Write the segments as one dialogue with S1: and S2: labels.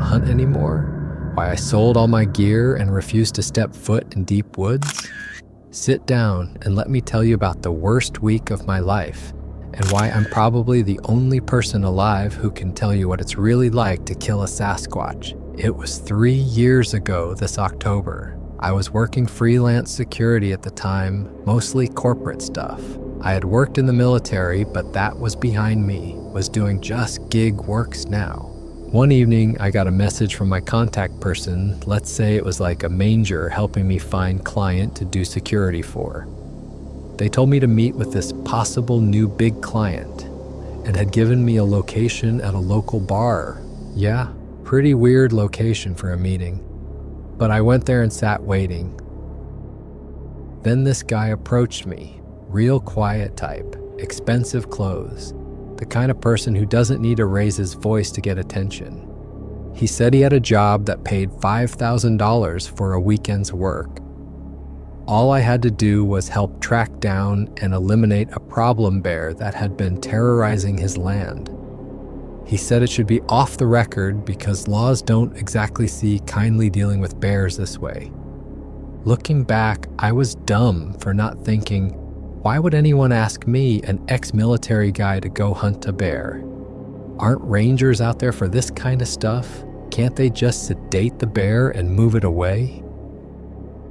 S1: hunt anymore? Why I sold all my gear and refused to step foot in deep woods? Sit down and let me tell you about the worst week of my life and why I'm probably the only person alive who can tell you what it's really like to kill a Sasquatch. It was 3 years ago this October. I was working freelance security at the time, mostly corporate stuff. I had worked in the military, but that was behind me, was doing just gig works now. One evening, I got a message from my contact person, let's say it was like a manger helping me find client to do security for. They told me to meet with this possible new big client and had given me a location at a local bar. Yeah, pretty weird location for a meeting. But I went there and sat waiting. Then this guy approached me, real quiet type, expensive clothes, the kind of person who doesn't need to raise his voice to get attention. He said he had a job that paid $5,000 for a weekend's work. All I had to do was help track down and eliminate a problem bear that had been terrorizing his land. He said it should be off the record because laws don't exactly see kindly dealing with bears this way. Looking back, I was dumb for not thinking, why would anyone ask me, an ex-military guy, to go hunt a bear? Aren't rangers out there for this kind of stuff? Can't they just sedate the bear and move it away?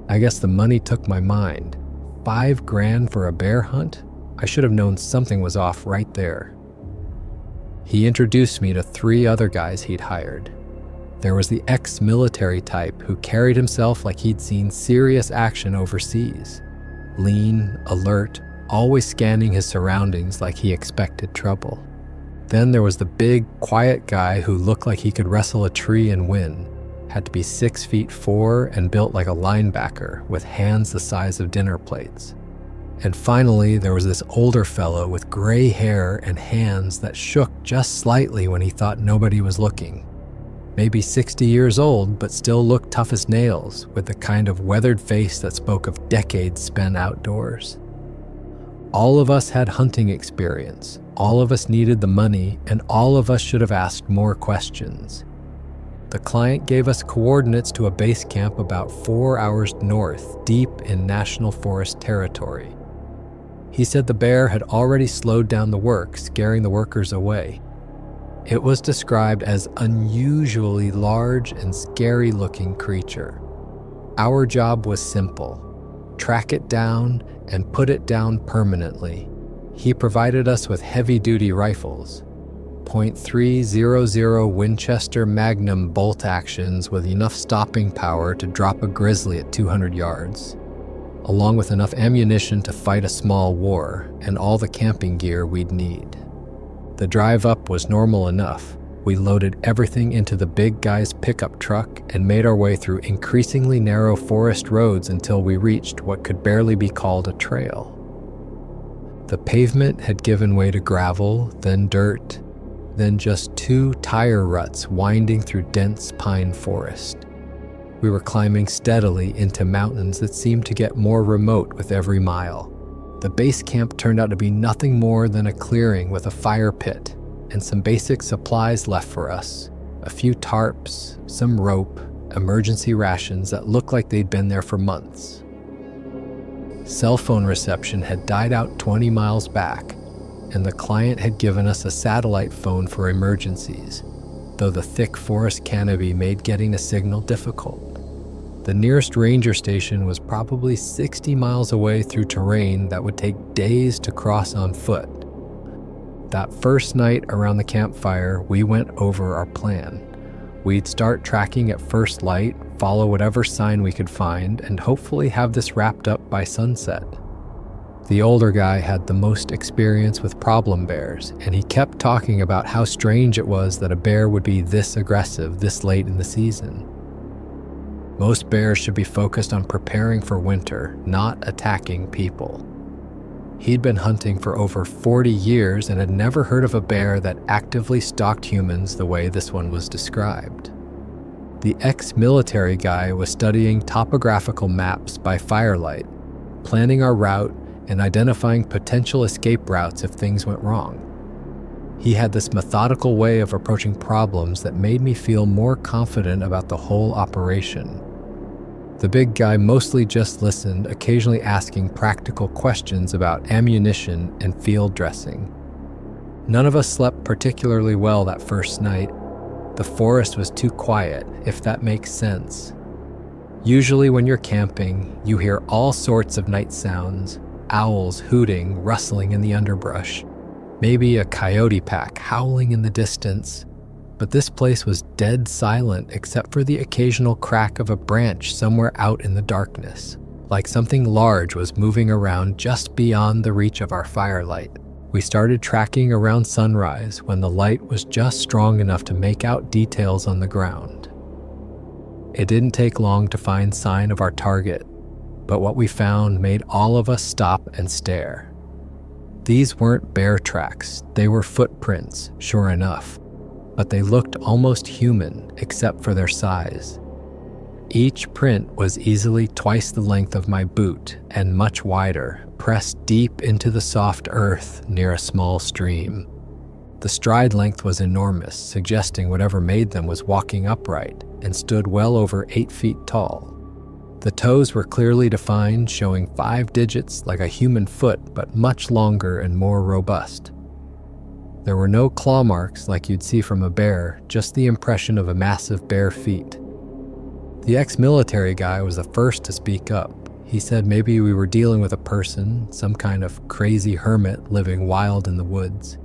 S1: I guess the money took my mind. $5,000 for a bear hunt? I should have known something was off right there. He introduced me to 3 other guys he'd hired. There was the ex-military type who carried himself like he'd seen serious action overseas. Lean, alert, always scanning his surroundings like he expected trouble. Then there was the big, quiet guy who looked like he could wrestle a tree and win. Had to be 6'4" and built like a linebacker with hands the size of dinner plates. And finally, there was this older fellow with gray hair and hands that shook just slightly when he thought nobody was looking. Maybe 60 years old, but still looked tough as nails, with the kind of weathered face that spoke of decades spent outdoors. All of us had hunting experience, all of us needed the money, and all of us should have asked more questions. The client gave us coordinates to a base camp about 4 hours north, deep in National Forest territory. He said the bear had already slowed down the work, scaring the workers away. It was described as unusually large and scary-looking creature. Our job was simple: track it down and put it down permanently. He provided us with heavy-duty rifles, .300 Winchester Magnum bolt actions with enough stopping power to drop a grizzly at 200 yards, along with enough ammunition to fight a small war and all the camping gear we'd need. The drive up was normal enough. We loaded everything into the big guy's pickup truck and made our way through increasingly narrow forest roads until we reached what could barely be called a trail. The pavement had given way to gravel, then dirt, then just 2 tire ruts winding through dense pine forest. We were climbing steadily into mountains that seemed to get more remote with every mile. The base camp turned out to be nothing more than a clearing with a fire pit and some basic supplies left for us. A few tarps, some rope, emergency rations that looked like they'd been there for months. Cell phone reception had died out 20 miles back, and the client had given us a satellite phone for emergencies, though the thick forest canopy made getting a signal difficult. The nearest ranger station was probably 60 miles away through terrain that would take days to cross on foot. That first night around the campfire, we went over our plan. We'd start tracking at first light, follow whatever sign we could find, and hopefully have this wrapped up by sunset. The older guy had the most experience with problem bears, and he kept talking about how strange it was that a bear would be this aggressive this late in the season. Most bears should be focused on preparing for winter, not attacking people. He'd been hunting for over 40 years and had never heard of a bear that actively stalked humans the way this one was described. The ex-military guy was studying topographical maps by firelight, planning our route and identifying potential escape routes if things went wrong. He had this methodical way of approaching problems that made me feel more confident about the whole operation. The big guy mostly just listened, occasionally asking practical questions about ammunition and field dressing. None of us slept particularly well that first night. The forest was too quiet, if that makes sense. Usually when you're camping, you hear all sorts of night sounds, owls hooting, rustling in the underbrush, maybe a coyote pack howling in the distance. But this place was dead silent except for the occasional crack of a branch somewhere out in the darkness, like something large was moving around just beyond the reach of our firelight. We started tracking around sunrise when the light was just strong enough to make out details on the ground. It didn't take long to find sign of our target, but what we found made all of us stop and stare. These weren't bear tracks, they were footprints, sure enough, but they looked almost human except for their size. Each print was easily twice the length of my boot and much wider, pressed deep into the soft earth near a small stream. The stride length was enormous, suggesting whatever made them was walking upright and stood well over 8 feet tall. The toes were clearly defined, showing 5 digits like a human foot, but much longer and more robust. There were no claw marks like you'd see from a bear, just the impression of a massive bare feet. The ex-military guy was the first to speak up. He said maybe we were dealing with a person, some kind of crazy hermit living wild in the woods.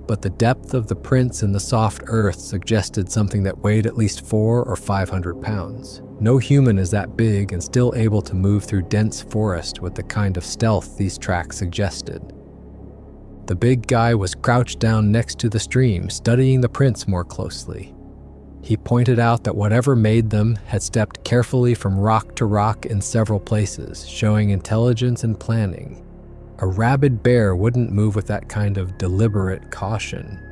S1: But the depth of the prints in the soft earth suggested something that weighed at least 400 or 500 pounds. No human is that big and still able to move through dense forest with the kind of stealth these tracks suggested. The big guy was crouched down next to the stream, studying the prints more closely. He pointed out that whatever made them had stepped carefully from rock to rock in several places, showing intelligence and planning. A rabid bear wouldn't move with that kind of deliberate caution.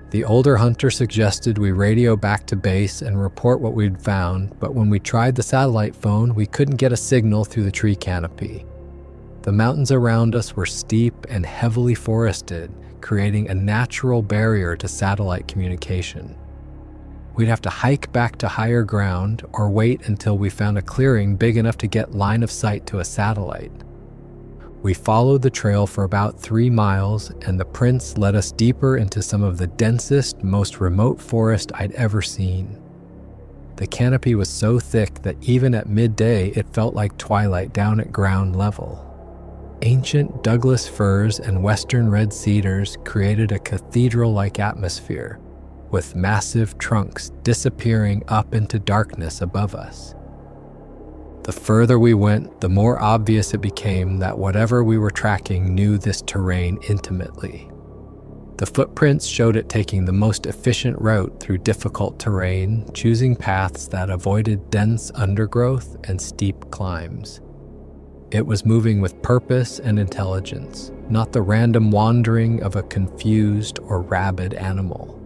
S1: The older hunter suggested we radio back to base and report what we'd found, but when we tried the satellite phone, we couldn't get a signal through the tree canopy. The mountains around us were steep and heavily forested, creating a natural barrier to satellite communication. We'd have to hike back to higher ground or wait until we found a clearing big enough to get line of sight to a satellite. We followed the trail for about 3 miles, and the prints led us deeper into some of the densest, most remote forest I'd ever seen. The canopy was so thick that even at midday it felt like twilight down at ground level. Ancient Douglas firs and western red cedars created a cathedral-like atmosphere, with massive trunks disappearing up into darkness above us. The further we went, the more obvious it became that whatever we were tracking knew this terrain intimately. The footprints showed it taking the most efficient route through difficult terrain, choosing paths that avoided dense undergrowth and steep climbs. It was moving with purpose and intelligence, not the random wandering of a confused or rabid animal.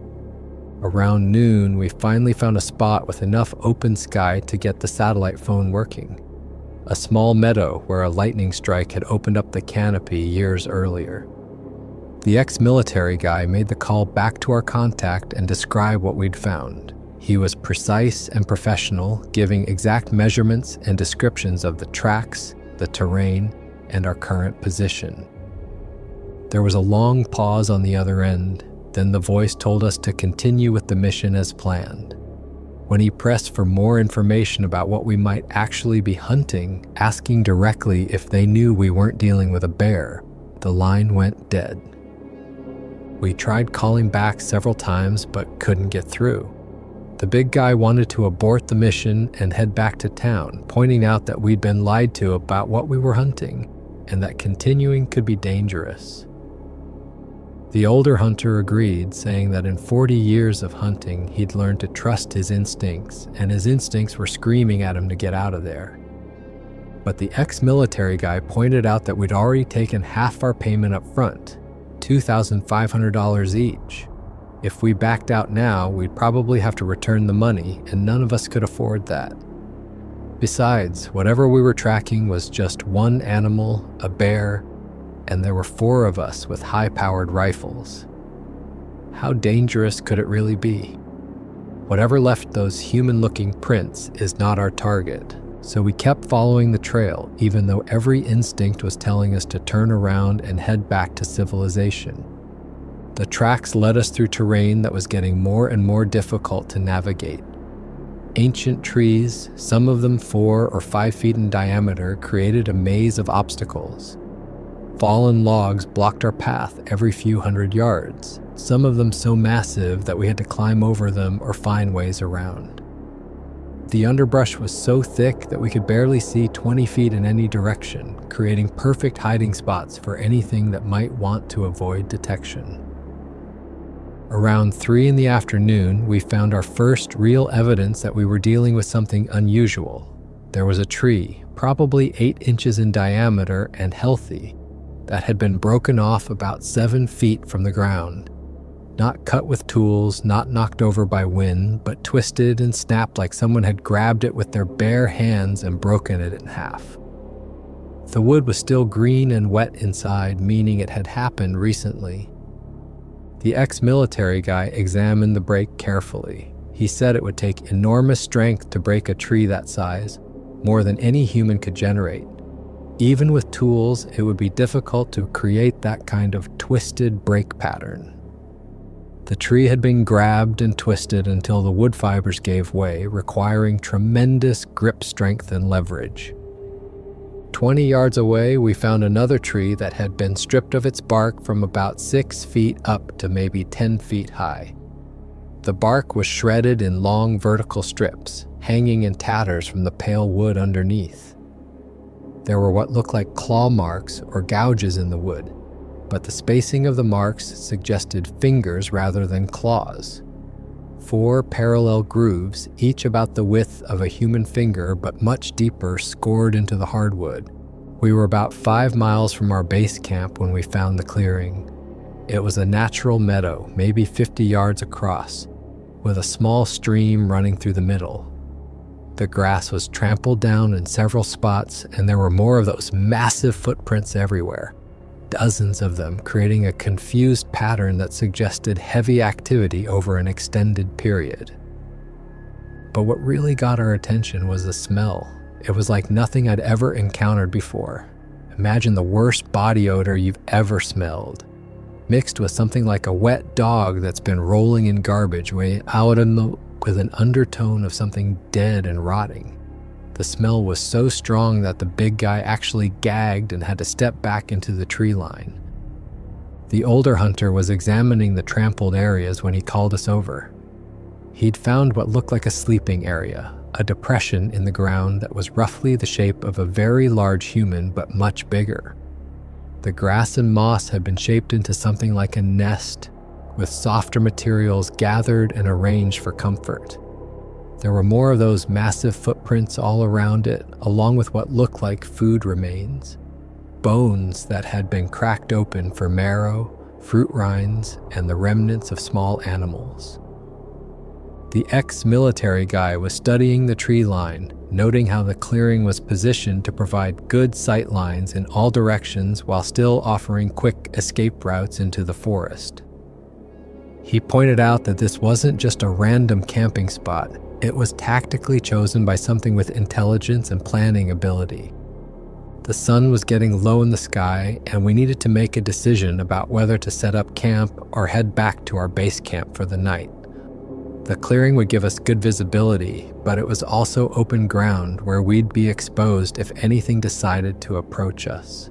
S1: Around noon, we finally found a spot with enough open sky to get the satellite phone working. A small meadow where a lightning strike had opened up the canopy years earlier. The ex-military guy made the call back to our contact and described what we'd found. He was precise and professional, giving exact measurements and descriptions of the tracks, the terrain, and our current position. There was a long pause on the other end. Then the voice told us to continue with the mission as planned. When he pressed for more information about what we might actually be hunting, asking directly if they knew we weren't dealing with a bear, the line went dead. We tried calling back several times but couldn't get through. The big guy wanted to abort the mission and head back to town, pointing out that we'd been lied to about what we were hunting and that continuing could be dangerous. The older hunter agreed, saying that in 40 years of hunting, he'd learned to trust his instincts, and his instincts were screaming at him to get out of there. But the ex-military guy pointed out that we'd already taken half our payment up front, $2,500 each. If we backed out now, we'd probably have to return the money, and none of us could afford that. Besides, whatever we were tracking was just one animal, a bear, and there were 4 of us with high-powered rifles. How dangerous could it really be? Whatever left those human-looking prints is not our target, so we kept following the trail, even though every instinct was telling us to turn around and head back to civilization. The tracks led us through terrain that was getting more and more difficult to navigate. Ancient trees, some of them 4 or 5 feet in diameter, created a maze of obstacles. Fallen logs blocked our path every few hundred yards, some of them so massive that we had to climb over them or find ways around. The underbrush was so thick that we could barely see 20 feet in any direction, creating perfect hiding spots for anything that might want to avoid detection. Around 3 in the afternoon, we found our first real evidence that we were dealing with something unusual. There was a tree, probably 8 inches in diameter and healthy, that had been broken off about 7 feet from the ground. Not cut with tools, not knocked over by wind, but twisted and snapped like someone had grabbed it with their bare hands and broken it in half. The wood was still green and wet inside, meaning it had happened recently. The ex-military guy examined the break carefully. He said it would take enormous strength to break a tree that size, more than any human could generate. Even with tools, it would be difficult to create that kind of twisted break pattern. The tree had been grabbed and twisted until the wood fibers gave way, requiring tremendous grip strength and leverage. 20 yards away, we found another tree that had been stripped of its bark from about 6 feet up to maybe 10 feet high. The bark was shredded in long vertical strips, hanging in tatters from the pale wood underneath. There were what looked like claw marks or gouges in the wood, but the spacing of the marks suggested fingers rather than claws. 4 parallel grooves, each about the width of a human finger but much deeper, scored into the hardwood. We were about 5 miles from our base camp when we found the clearing. It was a natural meadow, maybe 50 yards across, with a small stream running through the middle. The grass was trampled down in several spots, and there were more of those massive footprints everywhere. Dozens of them, creating a confused pattern that suggested heavy activity over an extended period. But what really got our attention was the smell. It was like nothing I'd ever encountered before. Imagine the worst body odor you've ever smelled, mixed with something like a wet dog that's been rolling in garbage way out in the with an undertone of something dead and rotting. The smell was so strong that the big guy actually gagged and had to step back into the tree line. The older hunter was examining the trampled areas when he called us over. He'd found what looked like a sleeping area, a depression in the ground that was roughly the shape of a very large human but much bigger. The grass and moss had been shaped into something like a nest, with softer materials gathered and arranged for comfort. There were more of those massive footprints all around it, along with what looked like food remains. Bones that had been cracked open for marrow, fruit rinds, and the remnants of small animals. The ex-military guy was studying the tree line, noting how the clearing was positioned to provide good sight lines in all directions while still offering quick escape routes into the forest. He pointed out that this wasn't just a random camping spot. It was tactically chosen by something with intelligence and planning ability. The sun was getting low in the sky, and we needed to make a decision about whether to set up camp or head back to our base camp for the night. The clearing would give us good visibility, but it was also open ground where we'd be exposed if anything decided to approach us.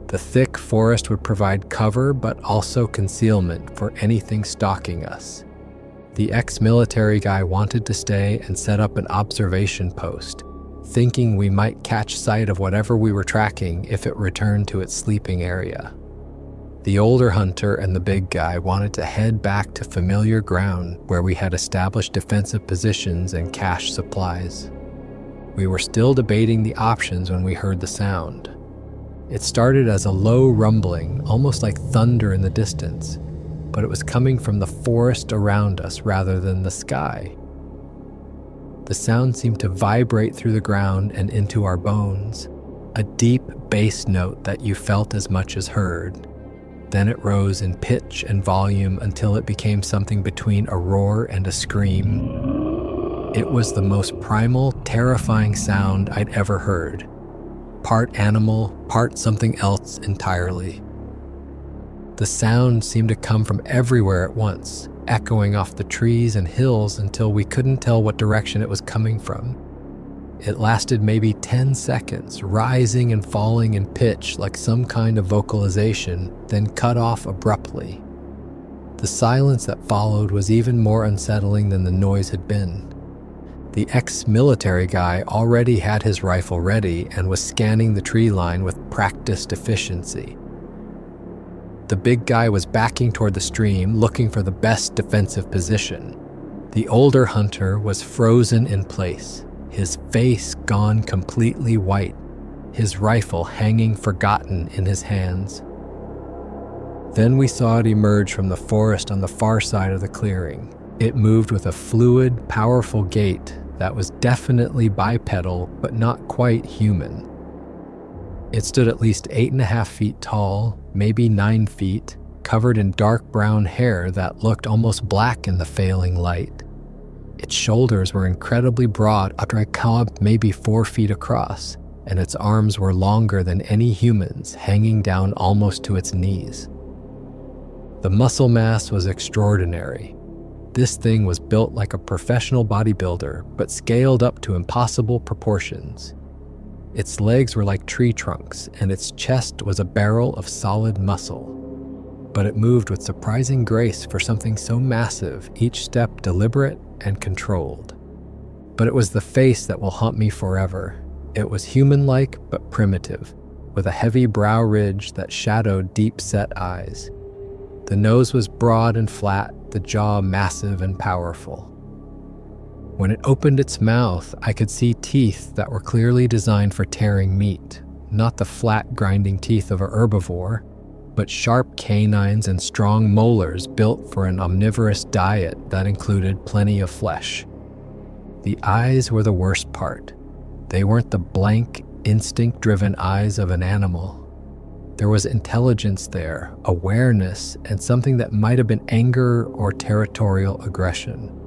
S1: The thick forest would provide cover but also concealment for anything stalking us. The ex-military guy wanted to stay and set up an observation post, thinking we might catch sight of whatever we were tracking if it returned to its sleeping area. The older hunter and the big guy wanted to head back to familiar ground where we had established defensive positions and cached supplies. We were still debating the options when we heard the sound. It started as a low rumbling, almost like thunder in the distance, but it was coming from the forest around us rather than the sky. The sound seemed to vibrate through the ground and into our bones, a deep bass note that you felt as much as heard. Then it rose in pitch and volume until it became something between a roar and a scream. It was the most primal, terrifying sound I'd ever heard. Part animal, part something else entirely. The sound seemed to come from everywhere at once, echoing off the trees and hills until we couldn't tell what direction it was coming from. It lasted maybe 10 seconds, rising and falling in pitch like some kind of vocalization, then cut off abruptly. The silence that followed was even more unsettling than the noise had been. The ex-military guy already had his rifle ready and was scanning the tree line with practiced efficiency. The big guy was backing toward the stream, looking for the best defensive position. The older hunter was frozen in place, his face gone completely white, his rifle hanging forgotten in his hands. Then we saw it emerge from the forest on the far side of the clearing. It moved with a fluid, powerful gait that was definitely bipedal, but not quite human. It stood at least 8.5 feet tall, maybe 9 feet, covered in dark brown hair that looked almost black in the failing light. Its shoulders were incredibly broad after I counted maybe 4 feet across, and its arms were longer than any human's, hanging down almost to its knees. The muscle mass was extraordinary. This thing was built like a professional bodybuilder, but scaled up to impossible proportions. Its legs were like tree trunks, and its chest was a barrel of solid muscle. But it moved with surprising grace for something so massive, each step deliberate and controlled. But it was the face that will haunt me forever. It was human-like but primitive, with a heavy brow ridge that shadowed deep-set eyes. The nose was broad and flat, the jaw massive and powerful. When it opened its mouth, I could see teeth that were clearly designed for tearing meat, not the flat, grinding teeth of a herbivore, but sharp canines and strong molars built for an omnivorous diet that included plenty of flesh. The eyes were the worst part. They weren't the blank, instinct-driven eyes of an animal. There was intelligence there, awareness, and something that might have been anger or territorial aggression.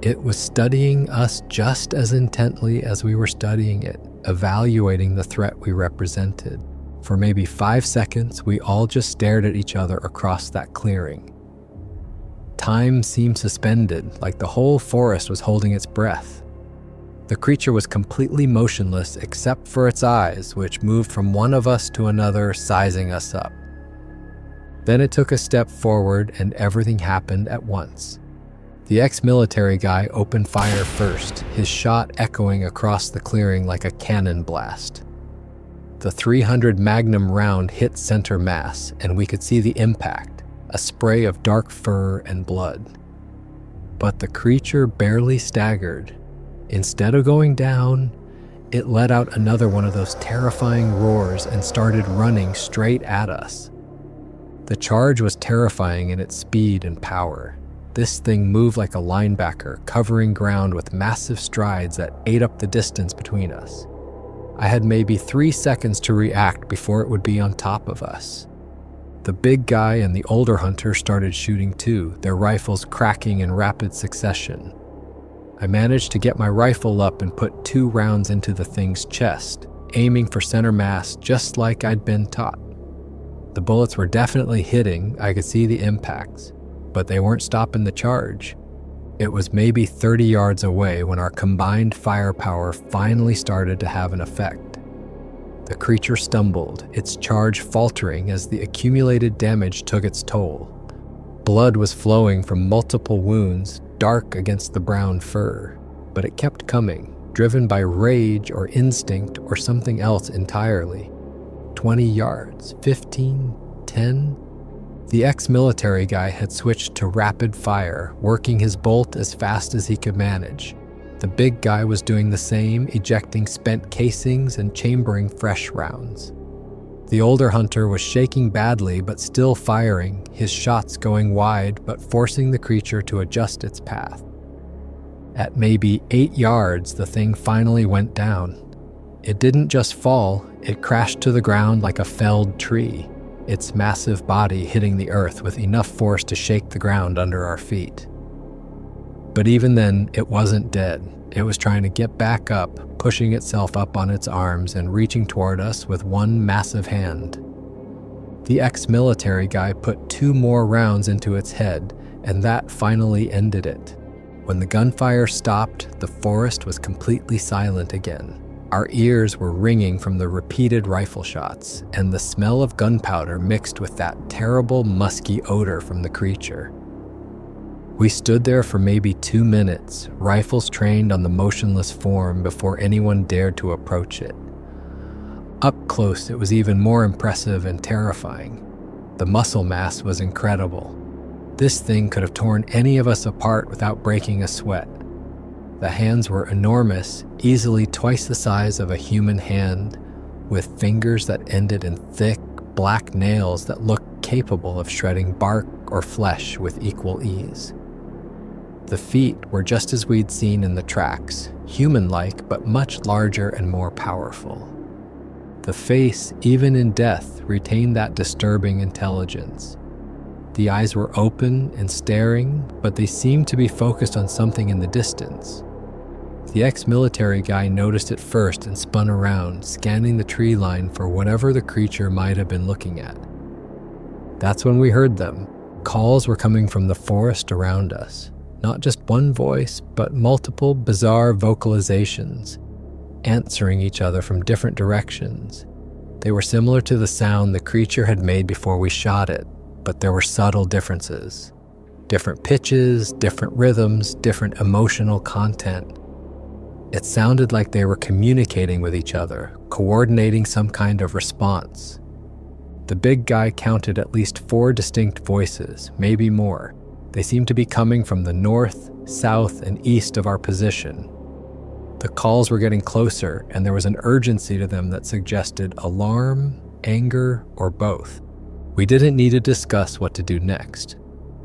S1: It was studying us just as intently as we were studying it, evaluating the threat we represented. For maybe 5 seconds, we all just stared at each other across that clearing. Time seemed suspended, like the whole forest was holding its breath. The creature was completely motionless except for its eyes, which moved from one of us to another, sizing us up. Then it took a step forward and everything happened at once. The ex-military guy opened fire first, his shot echoing across the clearing like a cannon blast. The .300 Magnum round hit center mass, and we could see the impact, a spray of dark fur and blood. But the creature barely staggered. Instead of going down, it let out another one of those terrifying roars and started running straight at us. The charge was terrifying in its speed and power. This thing moved like a linebacker, covering ground with massive strides that ate up the distance between us. I had maybe 3 seconds to react before it would be on top of us. The big guy and the older hunter started shooting too, their rifles cracking in rapid succession. I managed to get my rifle up and put 2 rounds into the thing's chest, aiming for center mass just like I'd been taught. The bullets were definitely hitting, I could see the impacts, but they weren't stopping the charge. It was maybe 30 yards away when our combined firepower finally started to have an effect. The creature stumbled, its charge faltering as the accumulated damage took its toll. Blood was flowing from multiple wounds, dark against the brown fur, but it kept coming, driven by rage or instinct or something else entirely. 20 yards, 15, 10. The ex-military guy had switched to rapid fire, working his bolt as fast as he could manage. The big guy was doing the same, ejecting spent casings and chambering fresh rounds. The older hunter was shaking badly but still firing, his shots going wide but forcing the creature to adjust its path. At maybe 8 yards, the thing finally went down. It didn't just fall, it crashed to the ground like a felled tree. its massive body hitting the earth with enough force to shake the ground under our feet. But even then, it wasn't dead. It was trying to get back up, pushing itself up on its arms and reaching toward us with one massive hand. The ex-military guy put 2 more rounds into its head, and that finally ended it. When the gunfire stopped, the forest was completely silent again. Our ears were ringing from the repeated rifle shots, and the smell of gunpowder mixed with that terrible musky odor from the creature. We stood there for maybe 2 minutes, rifles trained on the motionless form before anyone dared to approach it. Up close, it was even more impressive and terrifying. The muscle mass was incredible. This thing could have torn any of us apart without breaking a sweat. The hands were enormous, easily twice the size of a human hand, with fingers that ended in thick, black nails that looked capable of shredding bark or flesh with equal ease. The feet were just as we'd seen in the tracks, human-like but much larger and more powerful. The face, even in death, retained that disturbing intelligence. The eyes were open and staring, but they seemed to be focused on something in the distance. The ex-military guy noticed it first and spun around, scanning the tree line for whatever the creature might have been looking at. That's when we heard them. Calls were coming from the forest around us. Not just one voice, but multiple bizarre vocalizations, answering each other from different directions. They were similar to the sound the creature had made before we shot it, but there were subtle differences. Different pitches, different rhythms, different emotional content. It sounded like they were communicating with each other, coordinating some kind of response. The big guy counted at least 4 distinct voices, maybe more. They seemed to be coming from the north, south, and east of our position. The calls were getting closer, and there was an urgency to them that suggested alarm, anger, or both. We didn't need to discuss what to do next.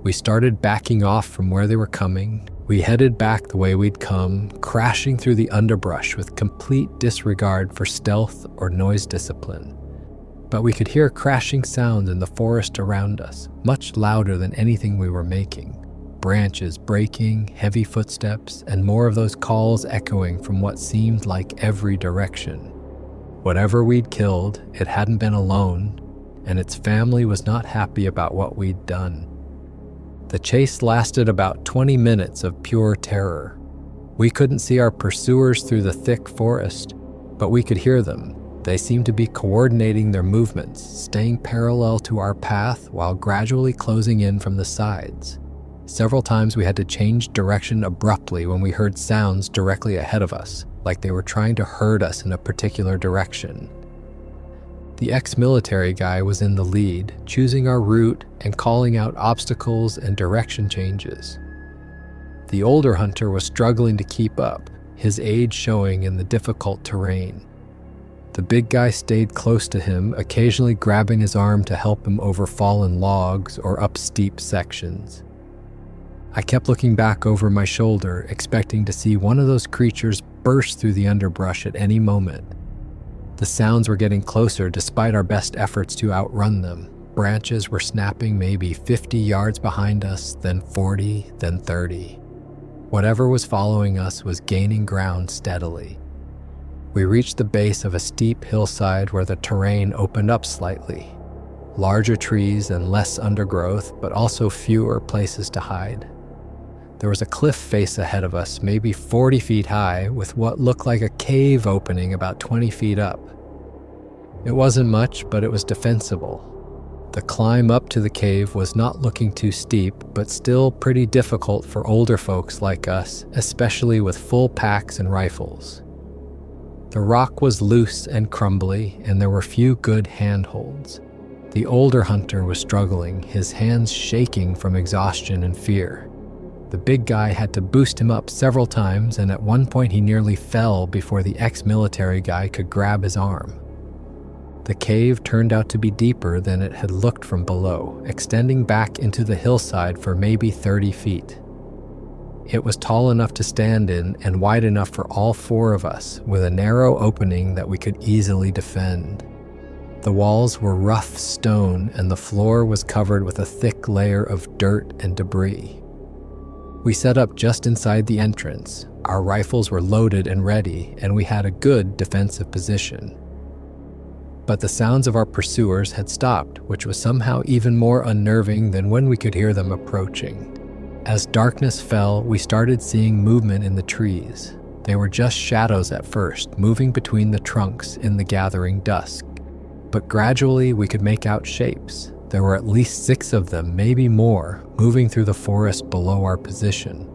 S1: We started backing off from where they were coming. We headed back the way we'd come, crashing through the underbrush with complete disregard for stealth or noise discipline. But we could hear crashing sounds in the forest around us, much louder than anything we were making. Branches breaking, heavy footsteps, and more of those calls echoing from what seemed like every direction. Whatever we'd killed, it hadn't been alone, and its family was not happy about what we'd done. The chase lasted about 20 minutes of pure terror. We couldn't see our pursuers through the thick forest, but we could hear them. They seemed to be coordinating their movements, staying parallel to our path while gradually closing in from the sides. Several times we had to change direction abruptly when we heard sounds directly ahead of us, like they were trying to herd us in a particular direction. The ex-military guy was in the lead, choosing our route and calling out obstacles and direction changes. The older hunter was struggling to keep up, his age showing in the difficult terrain. The big guy stayed close to him, occasionally grabbing his arm to help him over fallen logs or up steep sections. I kept looking back over my shoulder, expecting to see one of those creatures burst through the underbrush at any moment. The sounds were getting closer despite our best efforts to outrun them. Branches were snapping maybe 50 yards behind us, then 40, then 30. Whatever was following us was gaining ground steadily. We reached the base of a steep hillside where the terrain opened up slightly. Larger trees and less undergrowth, but also fewer places to hide. There was a cliff face ahead of us, maybe 40 feet high, with what looked like a cave opening about 20 feet up. It wasn't much, but it was defensible. The climb up to the cave was not looking too steep, but still pretty difficult for older folks like us, especially with full packs and rifles. The rock was loose and crumbly, and there were few good handholds. The older hunter was struggling, his hands shaking from exhaustion and fear. The big guy had to boost him up several times, and at one point he nearly fell before the ex-military guy could grab his arm. The cave turned out to be deeper than it had looked from below, extending back into the hillside for maybe 30 feet. It was tall enough to stand in and wide enough for all 4 of us, with a narrow opening that we could easily defend. The walls were rough stone and the floor was covered with a thick layer of dirt and debris. We set up just inside the entrance. Our rifles were loaded and ready, and we had a good defensive position. But the sounds of our pursuers had stopped, which was somehow even more unnerving than when we could hear them approaching. As darkness fell, we started seeing movement in the trees. They were just shadows at first, moving between the trunks in the gathering dusk. But gradually we could make out shapes. There were at least 6 of them, maybe more, moving through the forest below our position.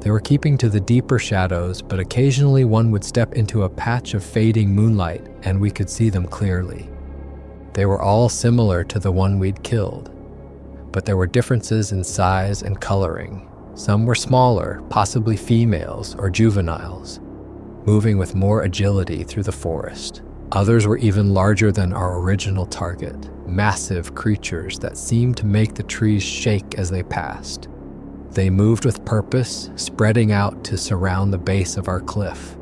S1: They were keeping to the deeper shadows, but occasionally one would step into a patch of fading moonlight and we could see them clearly. They were all similar to the one we'd killed, but there were differences in size and coloring. Some were smaller, possibly females or juveniles, moving with more agility through the forest. Others were even larger than our original target, massive creatures that seemed to make the trees shake as they passed. They moved with purpose, spreading out to surround the base of our cliff.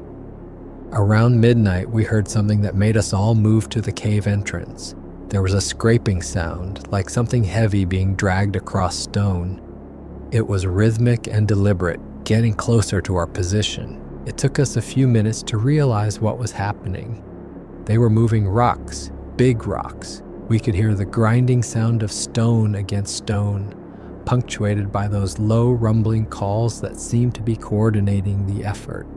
S1: Around midnight, we heard something that made us all move to the cave entrance. There was a scraping sound, like something heavy being dragged across stone. It was rhythmic and deliberate, getting closer to our position. It took us a few minutes to realize what was happening. They were moving rocks, big rocks. We could hear the grinding sound of stone against stone, punctuated by those low rumbling calls that seemed to be coordinating the effort.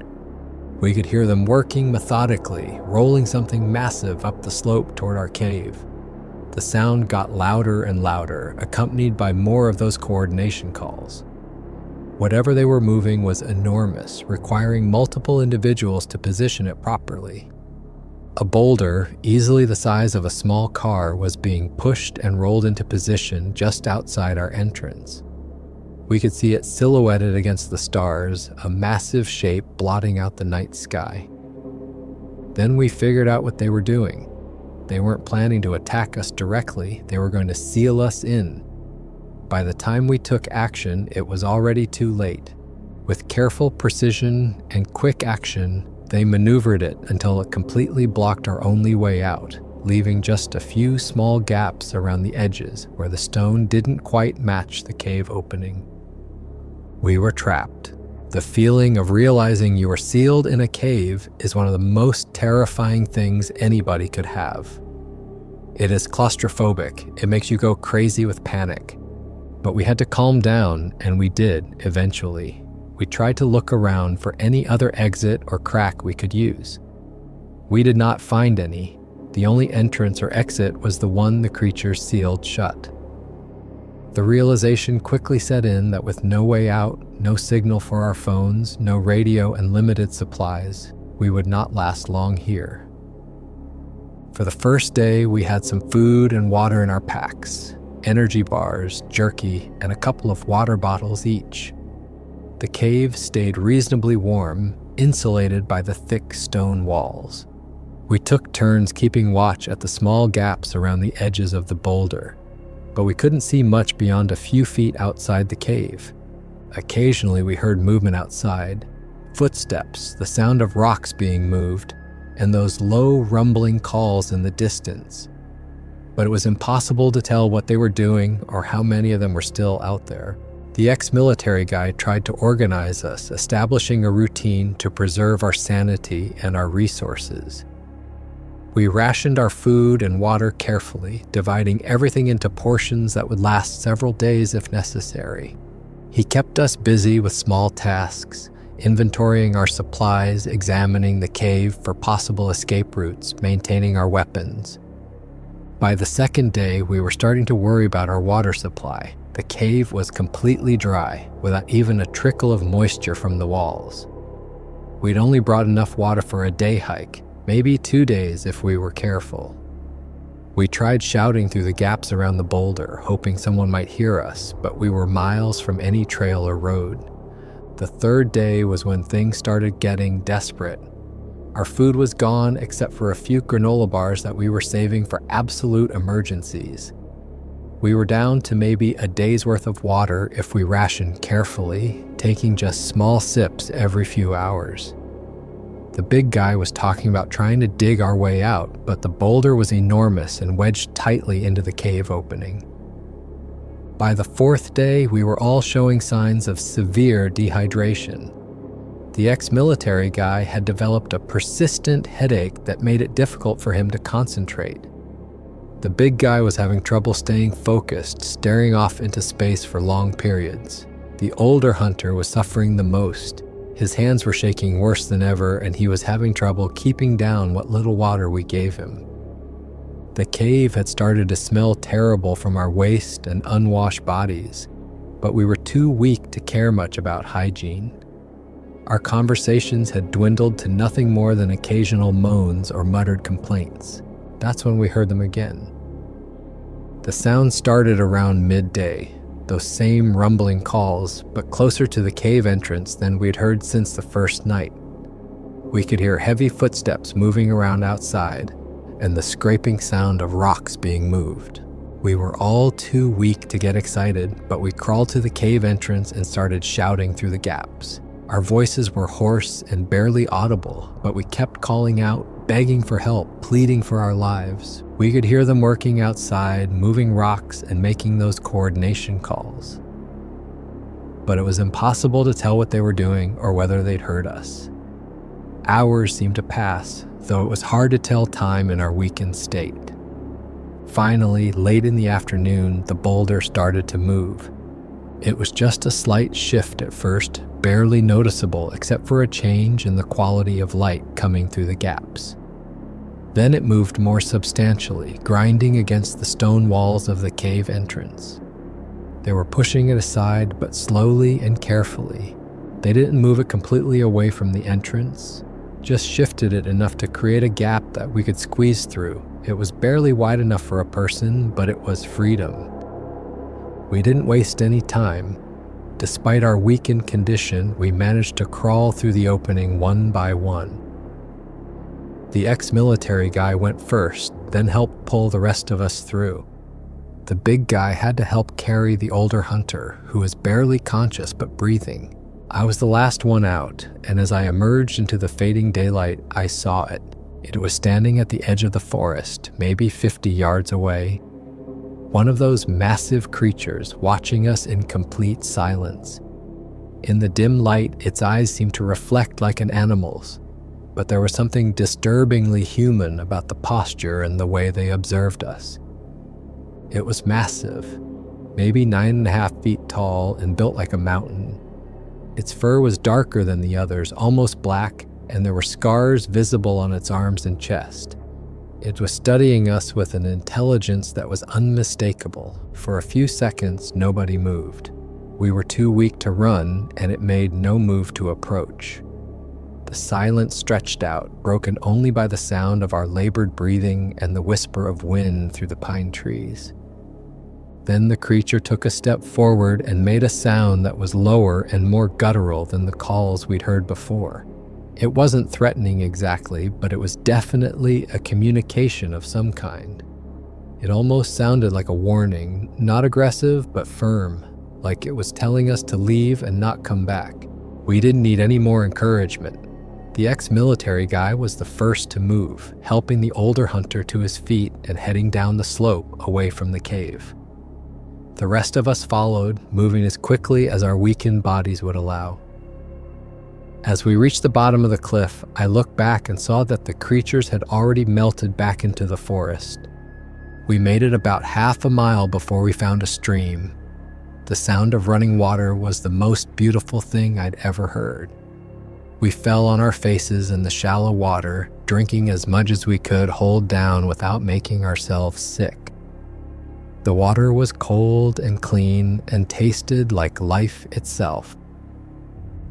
S1: We could hear them working methodically, rolling something massive up the slope toward our cave. The sound got louder and louder, accompanied by more of those coordination calls. Whatever they were moving was enormous, requiring multiple individuals to position it properly. A boulder, easily the size of a small car, was being pushed and rolled into position just outside our entrance. We could see it silhouetted against the stars, a massive shape blotting out the night sky. Then we figured out what they were doing. They weren't planning to attack us directly, they were going to seal us in. By the time we took action, it was already too late. With careful precision and quick action, they maneuvered it until it completely blocked our only way out, leaving just a few small gaps around the edges where the stone didn't quite match the cave opening. We were trapped. The feeling of realizing you were sealed in a cave is one of the most terrifying things anybody could have. It is claustrophobic. It makes you go crazy with panic. But we had to calm down, and we did eventually. We tried to look around for any other exit or crack we could use. We did not find any. The only entrance or exit was the one the creature sealed shut. The realization quickly set in that with no way out, no signal for our phones, no radio, and limited supplies, we would not last long here. For the first day, we had some food and water in our packs, energy bars, jerky, and a couple of water bottles each. The cave stayed reasonably warm, insulated by the thick stone walls. We took turns keeping watch at the small gaps around the edges of the boulder, but we couldn't see much beyond a few feet outside the cave. Occasionally we heard movement outside, footsteps, the sound of rocks being moved, and those low rumbling calls in the distance. But it was impossible to tell what they were doing or how many of them were still out there. The ex-military guy tried to organize us, establishing a routine to preserve our sanity and our resources. We rationed our food and water carefully, dividing everything into portions that would last several days if necessary. He kept us busy with small tasks, inventorying our supplies, examining the cave for possible escape routes, maintaining our weapons. By the second day, we were starting to worry about our water supply. The cave was completely dry, without even a trickle of moisture from the walls. We'd only brought enough water for a day hike, maybe 2 days if we were careful. We tried shouting through the gaps around the boulder, hoping someone might hear us, but we were miles from any trail or road. The third day was when things started getting desperate. Our food was gone except for a few granola bars that we were saving for absolute emergencies. We were down to maybe a day's worth of water if we rationed carefully, taking just small sips every few hours. The big guy was talking about trying to dig our way out, but the boulder was enormous and wedged tightly into the cave opening. By the fourth day, we were all showing signs of severe dehydration. The ex-military guy had developed a persistent headache that made it difficult for him to concentrate. The big guy was having trouble staying focused, staring off into space for long periods. The older hunter was suffering the most. His hands were shaking worse than ever, and he was having trouble keeping down what little water we gave him. The cave had started to smell terrible from our waste and unwashed bodies, but we were too weak to care much about hygiene. Our conversations had dwindled to nothing more than occasional moans or muttered complaints. That's when we heard them again. The sound started around midday, those same rumbling calls, but closer to the cave entrance than we'd heard since the first night. We could hear heavy footsteps moving around outside and the scraping sound of rocks being moved. We were all too weak to get excited, but we crawled to the cave entrance and started shouting through the gaps. Our voices were hoarse and barely audible, but we kept calling out, begging for help, pleading for our lives. We could hear them working outside, moving rocks and making those coordination calls. But it was impossible to tell what they were doing or whether they'd heard us. Hours seemed to pass, though it was hard to tell time in our weakened state. Finally, late in the afternoon, the boulder started to move. It was just a slight shift at first, barely noticeable except for a change in the quality of light coming through the gaps. Then it moved more substantially, grinding against the stone walls of the cave entrance. They were pushing it aside, but slowly and carefully. They didn't move it completely away from the entrance, just shifted it enough to create a gap that we could squeeze through. It was barely wide enough for a person, but it was freedom. We didn't waste any time. Despite our weakened condition, we managed to crawl through the opening one by one. The ex-military guy went first, then helped pull the rest of us through. The big guy had to help carry the older hunter, who was barely conscious but breathing. I was the last one out, and as I emerged into the fading daylight, I saw it. It was standing at the edge of the forest, maybe 50 yards away. One of those massive creatures watching us in complete silence. In the dim light, its eyes seemed to reflect like an animal's, but there was something disturbingly human about the posture and the way they observed us. It was massive, maybe 9.5 feet tall and built like a mountain. Its fur was darker than the others, almost black, and there were scars visible on its arms and chest. It was studying us with an intelligence that was unmistakable. For a few seconds, nobody moved. We were too weak to run, and it made no move to approach. The silence stretched out, broken only by the sound of our labored breathing and the whisper of wind through the pine trees. Then the creature took a step forward and made a sound that was lower and more guttural than the calls we'd heard before. It wasn't threatening exactly, but it was definitely a communication of some kind. It almost sounded like a warning, not aggressive, but firm, like it was telling us to leave and not come back. We didn't need any more encouragement. The ex-military guy was the first to move, helping the older hunter to his feet and heading down the slope away from the cave. The rest of us followed, moving as quickly as our weakened bodies would allow. As we reached the bottom of the cliff, I looked back and saw that the creatures had already melted back into the forest. We made it about half a mile before we found a stream. The sound of running water was the most beautiful thing I'd ever heard. We fell on our faces in the shallow water, drinking as much as we could hold down without making ourselves sick. The water was cold and clean and tasted like life itself.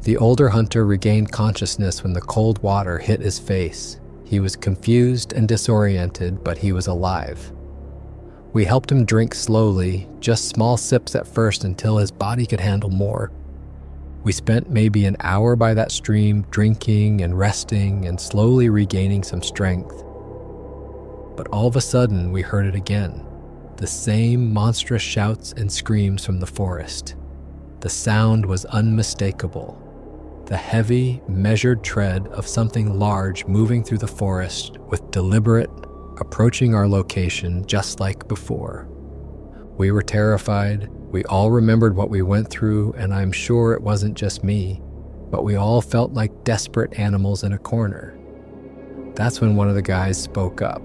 S1: The older hunter regained consciousness when the cold water hit his face. He was confused and disoriented, but he was alive. We helped him drink slowly, just small sips at first until his body could handle more. We spent maybe an hour by that stream, drinking and resting and slowly regaining some strength. But all of a sudden, we heard it again. The same monstrous shouts and screams from the forest. The sound was unmistakable. The heavy, measured tread of something large moving through the forest with deliberate, approaching our location just like before. We were terrified. We all remembered what we went through, and I'm sure it wasn't just me, but we all felt like desperate animals in a corner. That's when one of the guys spoke up.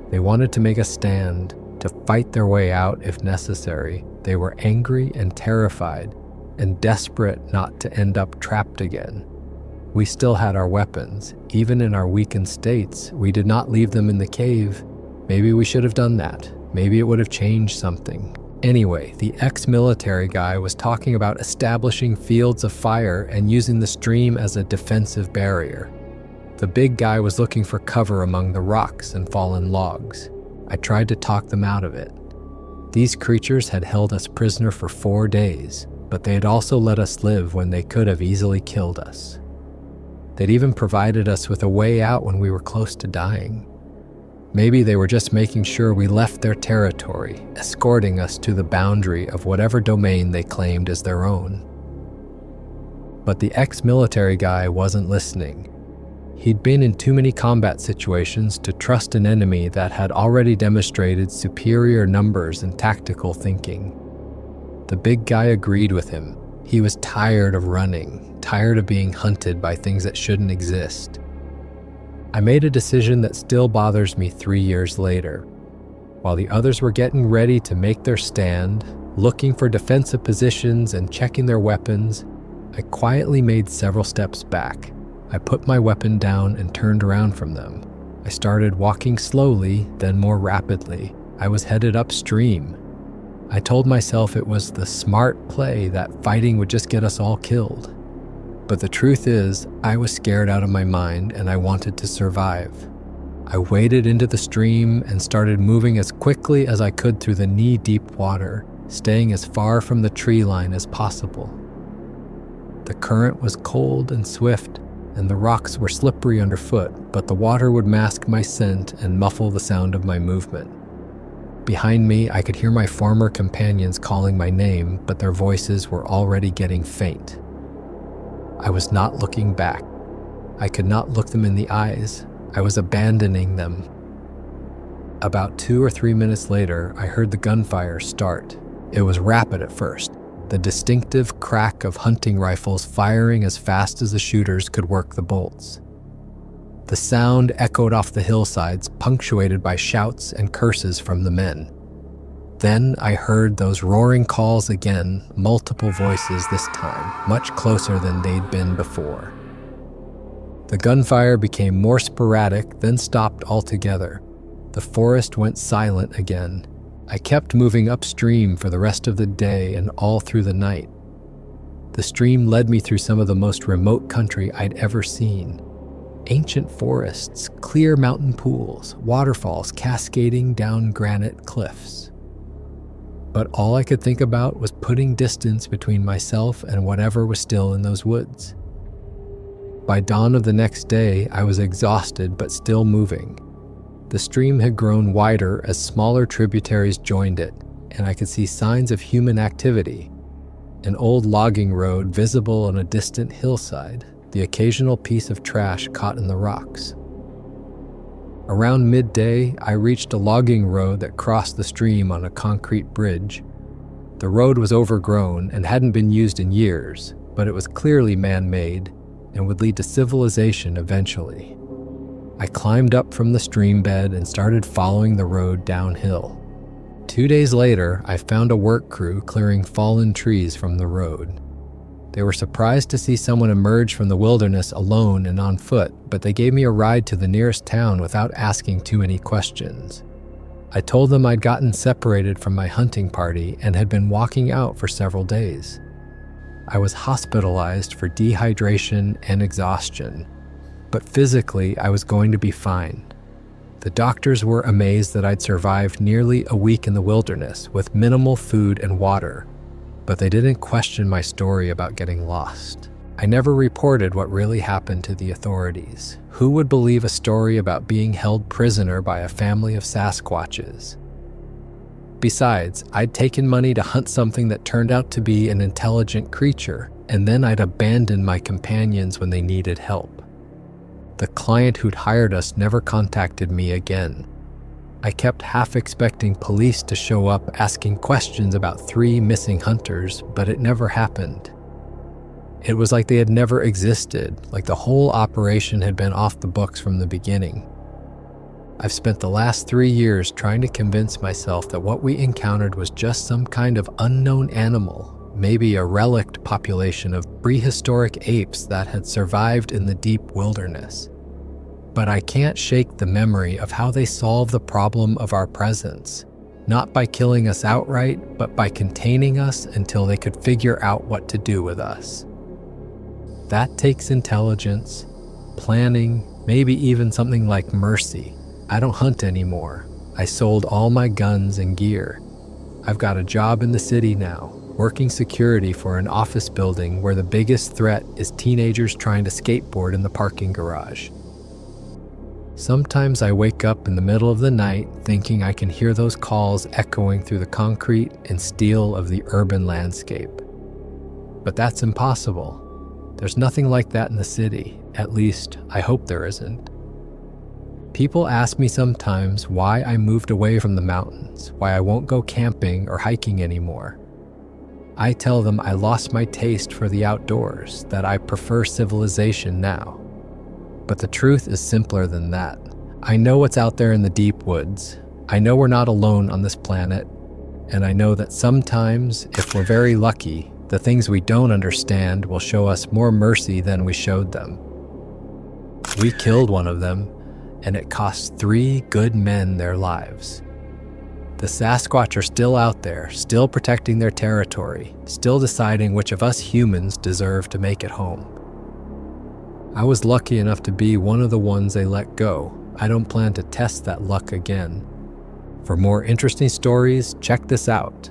S1: They wanted to make a stand, to fight their way out if necessary. They were angry and terrified, and desperate not to end up trapped again. We still had our weapons. Even in our weakened states, we did not leave them in the cave. Maybe we should have done that. Maybe it would have changed something. Anyway, the ex-military guy was talking about establishing fields of fire and using the stream as a defensive barrier. The big guy was looking for cover among the rocks and fallen logs. I tried to talk them out of it. These creatures had held us prisoner for 4 days, but they had also let us live when they could have easily killed us. They'd even provided us with a way out when we were close to dying. Maybe they were just making sure we left their territory, escorting us to the boundary of whatever domain they claimed as their own. But the ex-military guy wasn't listening. He'd been in too many combat situations to trust an enemy that had already demonstrated superior numbers and tactical thinking. The big guy agreed with him. He was tired of running, tired of being hunted by things that shouldn't exist. I made a decision that still bothers me 3 years later. While the others were getting ready to make their stand, looking for defensive positions and checking their weapons, I quietly made several steps back. I put my weapon down and turned around from them. I started walking slowly, then more rapidly. I was headed upstream. I told myself it was the smart play, that fighting would just get us all killed. But the truth is, I was scared out of my mind and I wanted to survive. I waded into the stream and started moving as quickly as I could through the knee-deep water, staying as far from the tree line as possible. The current was cold and swift, and the rocks were slippery underfoot, but the water would mask my scent and muffle the sound of my movement. Behind me, I could hear my former companions calling my name, but their voices were already getting faint. I was not looking back. I could not look them in the eyes. I was abandoning them. About 2 or 3 minutes later, I heard the gunfire start. It was rapid at first, the distinctive crack of hunting rifles firing as fast as the shooters could work the bolts. The sound echoed off the hillsides, punctuated by shouts and curses from the men. Then I heard those roaring calls again, multiple voices this time, much closer than they'd been before. The gunfire became more sporadic, then stopped altogether. The forest went silent again. I kept moving upstream for the rest of the day and all through the night. The stream led me through some of the most remote country I'd ever seen. Ancient forests, clear mountain pools, waterfalls cascading down granite cliffs. But all I could think about was putting distance between myself and whatever was still in those woods. By dawn of the next day, I was exhausted but still moving. The stream had grown wider as smaller tributaries joined it, and I could see signs of human activity. An old logging road visible on a distant hillside, the occasional piece of trash caught in the rocks. Around midday, I reached a logging road that crossed the stream on a concrete bridge. The road was overgrown and hadn't been used in years, but it was clearly man-made and would lead to civilization eventually. I climbed up from the stream bed and started following the road downhill. 2 days later, I found a work crew clearing fallen trees from the road. They were surprised to see someone emerge from the wilderness alone and on foot, but they gave me a ride to the nearest town without asking too many questions. I told them I'd gotten separated from my hunting party and had been walking out for several days. I was hospitalized for dehydration and exhaustion, but physically I was going to be fine. The doctors were amazed that I'd survived nearly a week in the wilderness with minimal food and water, but they didn't question my story about getting lost. I never reported what really happened to the authorities. Who would believe a story about being held prisoner by a family of Sasquatches? Besides, I'd taken money to hunt something that turned out to be an intelligent creature, and then I'd abandon my companions when they needed help. The client who'd hired us never contacted me again. I kept half expecting police to show up asking questions about 3 missing hunters, but it never happened. It was like they had never existed, like the whole operation had been off the books from the beginning. I've spent the last 3 years trying to convince myself that what we encountered was just some kind of unknown animal, maybe a relict population of prehistoric apes that had survived in the deep wilderness. But I can't shake the memory of how they solved the problem of our presence, not by killing us outright, but by containing us until they could figure out what to do with us. That takes intelligence, planning, maybe even something like mercy. I don't hunt anymore. I sold all my guns and gear. I've got a job in the city now, working security for an office building where the biggest threat is teenagers trying to skateboard in the parking garage. Sometimes I wake up in the middle of the night thinking I can hear those calls echoing through the concrete and steel of the urban landscape. But that's impossible. There's nothing like that in the city. At least, I hope there isn't. People ask me sometimes why I moved away from the mountains, why I won't go camping or hiking anymore. I tell them I lost my taste for the outdoors, that I prefer civilization now. But the truth is simpler than that. I know what's out there in the deep woods. I know we're not alone on this planet. And I know that sometimes, if we're very lucky, the things we don't understand will show us more mercy than we showed them. We killed one of them, and it cost 3 good men their lives. The Sasquatch are still out there, still protecting their territory, still deciding which of us humans deserve to make it home. I was lucky enough to be one of the ones they let go. I don't plan to test that luck again. For more interesting stories, check this out.